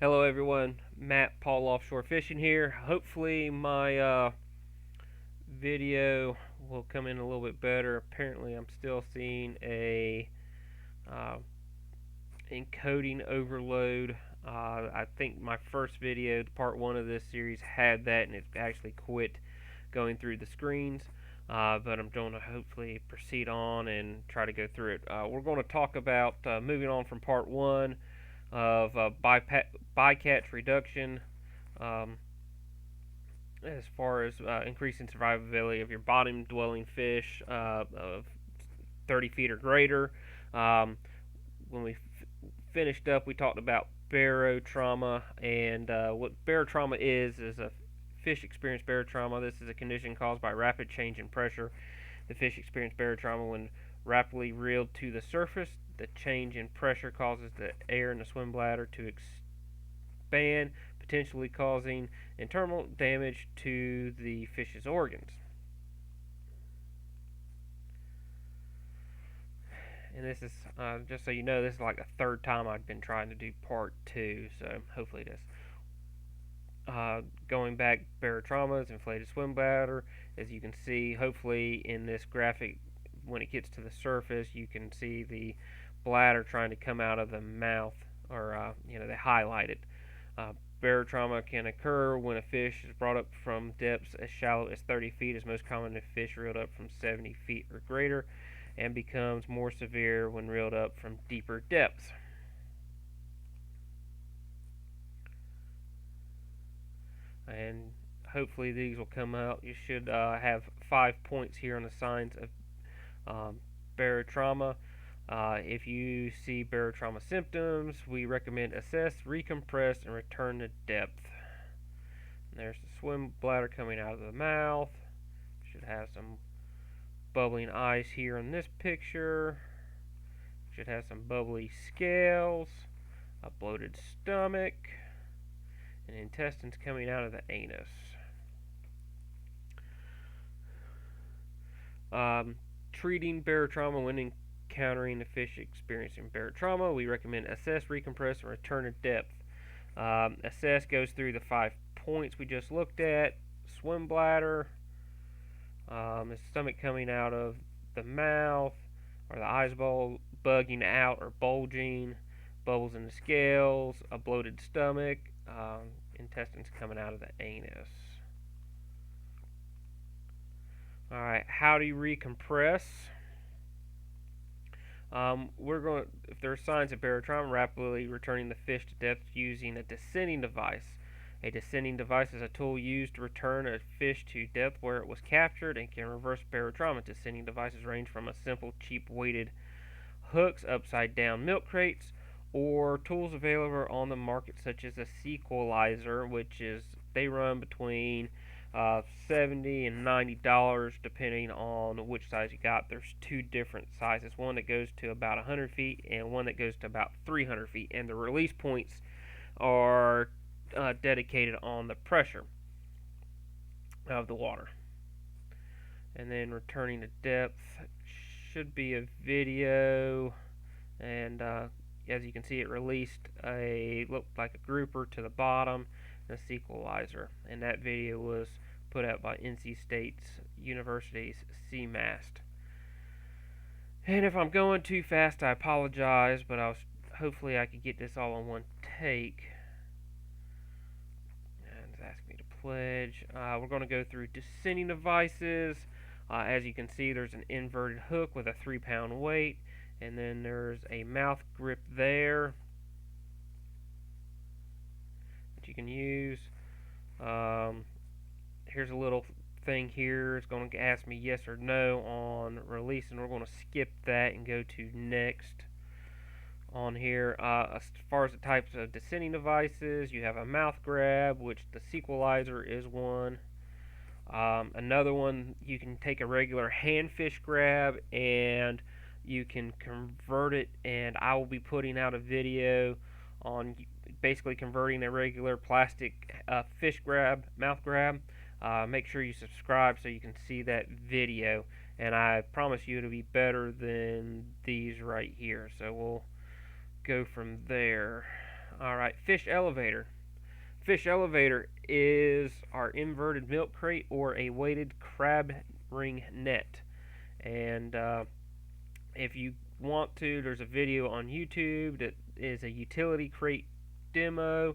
Hello everyone, Matt Paul Offshore Fishing here. Hopefully my video will come in a little bit better. Apparently I'm still seeing a uh, encoding overload. I think my first video, part one of this series, had that and it actually quit going through the screens. But I'm going to hopefully proceed on and try to go through it. We're going to talk about moving on from part one of bycatch reduction, um, as far as increasing survivability of your bottom dwelling fish of 30 feet or greater. Um, when we finished up, we talked about barotrauma, and what barotrauma is a fish experience barotrauma. This is a condition caused by rapid change in pressure. The fish experience barotrauma when rapidly reeled to the surface. The change in pressure causes the air in the swim bladder to expand, potentially causing internal damage to the fish's organs. And this is, just so you know, this is like the third time I've been trying to do part two, so hopefully this. Going back, barotrauma is inflated swim bladder. As you can see, hopefully in this graphic, when it gets to the surface, you can see the bladder trying to come out of the mouth, or they highlight it. Uh, Barotrauma can occur when a fish is brought up from depths as shallow as 30 feet, is most common if fish reeled up from 70 feet or greater, and becomes more severe when reeled up from deeper depths. And hopefully these will come out. You should have 5 points here on the signs of barotrauma. If you see barotrauma symptoms, we recommend assess, recompress, and return to depth. And there's the swim bladder coming out of the mouth. Should have some bubbling eyes here in this picture. Should have some bubbly scales, a bloated stomach, and intestines coming out of the anus. Treating barotrauma when encountering a fish experiencing barotrauma, we recommend assess, recompress, and return to depth. Assess goes through the 5 points we just looked at: swim bladder, the stomach coming out of the mouth, or the eyes bugging out or bulging, bubbles in the scales, a bloated stomach, intestines coming out of the anus. Alright, how do you recompress? We're going, if there are signs of barotrauma, rapidly returning the fish to depth using a descending device. A descending device is a tool used to return a fish to depth where it was captured and can reverse barotrauma. Descending devices range from a simple, cheap weighted hooks, upside down milk crates, or tools available on the market such as a sequelizer, which is, they run between $70 and $90 depending on which size you got. There's two different sizes, one that goes to about 100 feet and one that goes to about 300 feet, and the release points are dedicated on the pressure of the water. And then returning to depth should be a video, and as you can see, it released looked like a grouper to the bottom, and a sequelizer, and that video was put out by NC State University's CMAST. And if I'm going too fast, I apologize, but hopefully I could get this all in one take. And it's asking me to pledge. We're going to go through descending devices. As you can see, there's an inverted hook with a 3-pound weight, and then there's a mouth grip there that you can use. Here's a little thing here. It's going to ask me yes or no on release, and we're going to skip that and go to next on here. As far as the types of descending devices, you have a mouth grab, which the sequelizer is one. Another one, you can take a regular hand fish grab and you can convert it, and I will be putting out a video on basically converting a regular plastic fish grab, mouth grab. Make sure you subscribe so you can see that video, and I promise you it'll be better than these right here. So we'll go from there. Alright, fish elevator. Fish elevator is our inverted milk crate or a weighted crab ring net. And if you want to, there's a video on YouTube that is a utility crate demo.